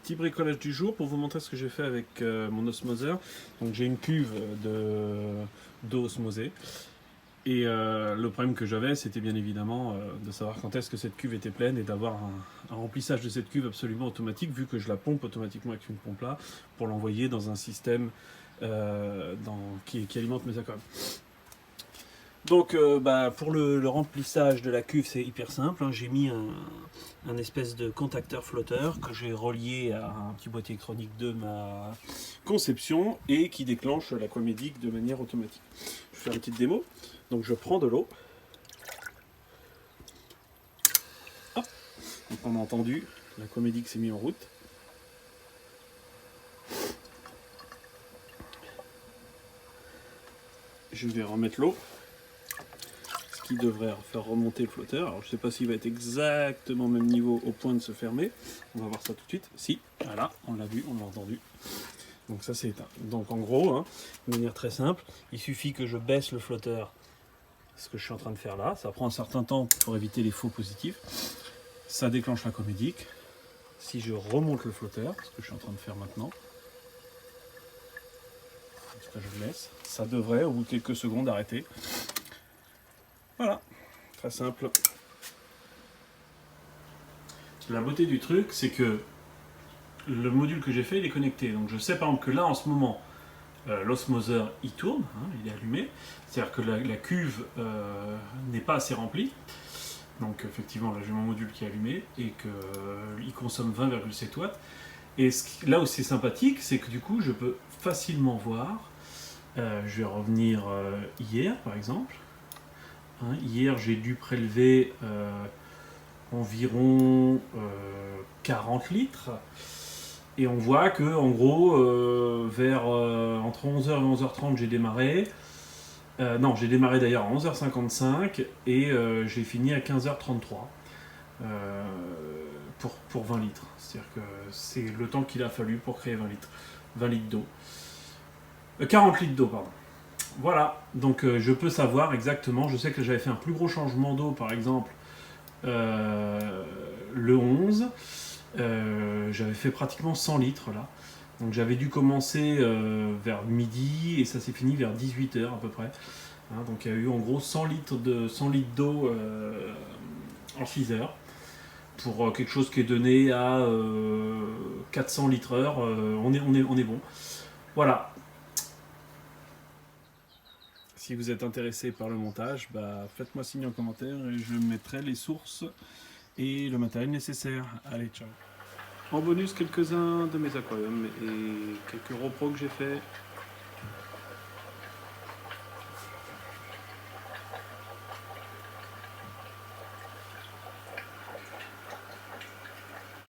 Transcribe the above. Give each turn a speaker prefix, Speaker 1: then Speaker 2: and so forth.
Speaker 1: petit bricolage du jour pour vous montrer ce que j'ai fait avec mon osmoseur. Donc j'ai une cuve d'eau osmosée. Et le problème que j'avais, c'était bien évidemment de savoir quand est-ce que cette cuve était pleine et d'avoir un remplissage de cette cuve absolument automatique, vu que je la pompe automatiquement avec une pompe là, pour l'envoyer dans un système qui alimente mes aquariums. Donc pour le remplissage de la cuve, c'est hyper simple, hein. J'ai mis un espèce de contacteur flotteur que j'ai relié à un petit boîtier électronique de ma conception et qui déclenche l'aquamédic de manière automatique. Je vais faire une petite démo. Donc je prends de l'eau. Hop. Donc on a entendu, l'aquamédic s'est mis en route. Je vais remettre l'eau, ce qui devrait faire remonter le flotteur. Alors je ne sais pas s'il va être exactement au même niveau au point de se fermer. On va voir ça tout de suite. Si, voilà, on l'a vu, on l'a entendu. Donc ça c'est éteint. Donc en gros, hein, de manière très simple, il suffit que je baisse le flotteur, ce que je suis en train de faire là. Ça prend un certain temps pour éviter les faux positifs. Ça déclenche l'aquamédic. Si je remonte le flotteur, ce que je suis en train de faire maintenant, en tout cas je le laisse, ça devrait au bout de quelques secondes arrêter. Voilà, très simple. La beauté du truc, c'est que le module que j'ai fait, il est connecté. Donc je sais par exemple que là en ce moment, l'osmoseur il tourne, hein, il est allumé. C'est-à-dire que la cuve n'est pas assez remplie. Donc effectivement, là j'ai mon module qui est allumé et qu'il consomme 20,7 watts. Et là où c'est sympathique, c'est que du coup je peux facilement voir. Je vais revenir hier par exemple. Hein, hier j'ai dû prélever environ 40 litres. Et on voit que en gros, entre 11h et 11h30 j'ai démarré. Non, j'ai démarré d'ailleurs à 11h55 et j'ai fini à 15h33 pour 20 litres. C'est-à-dire que c'est le temps qu'il a fallu pour créer 20 litres d'eau. 40 litres d'eau, pardon. Voilà, donc je peux savoir exactement, je sais que j'avais fait un plus gros changement d'eau par exemple le 11, j'avais fait pratiquement 100 litres là. Donc j'avais dû commencer vers midi et ça s'est fini vers 18h à peu près. Hein, donc il y a eu en gros 100 litres d'eau en 6 heures. Pour quelque chose qui est donné à 400 litres heure, on est bon. Voilà. Si vous êtes intéressé par le montage, faites-moi signe en commentaire et je mettrai les sources et le matériel nécessaire. Allez, ciao. En bonus, quelques-uns de mes aquariums et quelques repros que j'ai fait.